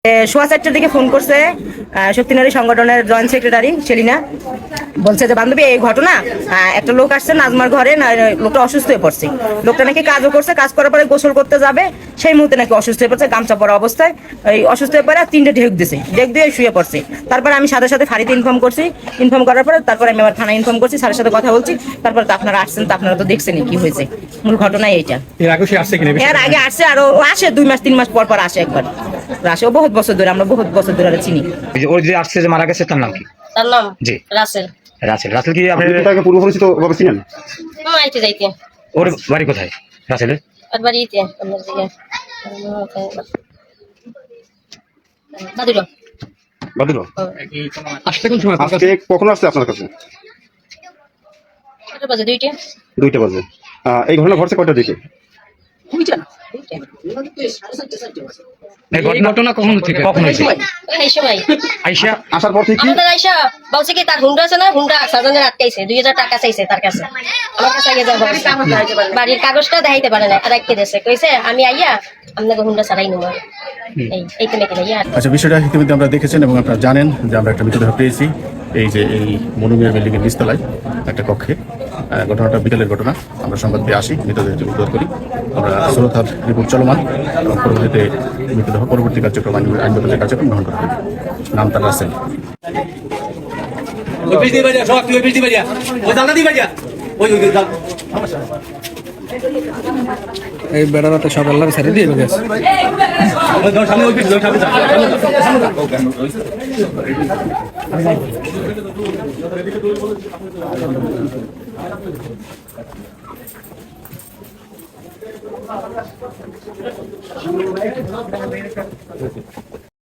সোয়া 4টার দিকে ফোন করছে শক্তিনারী সংগঠনের জয়েন্ট সেক্রেটারি সেলিনা, বলছে যে বান্ধবী এই ঘটনা, একটা লোক আসছে নাজমার ঘরে, লোকটা অসুস্থ হয়ে পড়ছে। লোকটা নাকি কাজও করছে, কাজ করার পরে গোসল করতে যাবে সেই মুহূর্তে নাকি অসুস্থ হয়ে পড়ছে, গামছা পরা অবস্থায় এই অসুস্থ হয়ে পড়ে 3টে ঢেক দিছে, ঢেক দিয়ে শুয়ে পড়ছে। তারপরে আমি সাথে সাথে ফাঁড়িতে ইনফর্ম করছি, ইনফর্ম করার পরে তারপরে আমি আমার থানায় ইনফর্ম করছি, স্যারের সাথে কথা বলছি। তারপরে তো আপনারা আসছেন, তো আপনারা তো দেখছেনই কি হয়েছে, মূল ঘটনাই এইটা। এর আগে আসছে, আরো আসে 2 মাস 3 মাস পর পর আসে একবার, আসে। ও বহুত বছর ধরে, আমরা বহুত বছর ধরে চিনি। ওই যে আসছে যে মারা গেছে তার নাম কি? তার নাম জি রাসেল। রাসেল। রাসেল কি আপনি তাকে পূর্ব পরিচিত ভাবে চিনেন? আইতে যাইতে ওর বাড়ি কোথায় রাসেলের? আর বাড়িতে আমার দিকে বাদুরা বাদুর আসতে কোন সময়? আজকে কখন আসছে আপনার কাছে? 2টা বাজে 2টা বাজে। এই ঘটনা ঘটছে কয়টার দিকে? এই ঘটনা কখন হচ্ছে, কখন হয়েছে? এই সময় আইসা আসার পর থেকে আমাদের আইসা বলছে কি তার হুন্ডা আছে না, হুন্ডা সাজানের আটকাইছে, 2000 টাকা চাইছে তার কাছে। আমার কাছে আগে যাবো, বাড়ির কাগজটা দেখাইতে পারে না, রাখতে দিয়েছে, কইছে আমি আইয়া আপনাকে হুন্ডা ছাড়াই নেবো। এই তো মেয়েকে আইয়া। আচ্ছা, বিষয়টা ইতিমধ্যে আমরা দেখেছেন এবং আপনারা জানেন যে আমরা একটা মৃতদেহ পেয়েছি এই যে এই মনুমিয়া বিল্ডিং এর নিচতলায় একটা কক্ষে। ঘটনাটা বিকেলের ঘটনা। আমরা সংবাদ পেয়ে আসি, মৃতদেহটি উদ্ধার করি। আমরা সুরতহাট রিপোর্ট চলমান এবং পরবর্তীতে মৃতদেহ পরবর্তী কার্যক্রম আইনগত কার্যক্রম গ্রহণ করা হবে। নাম তার রাসেল। এই বেড়াতে সব আল্লাহর ছেড়ে দিয়ে গেছে।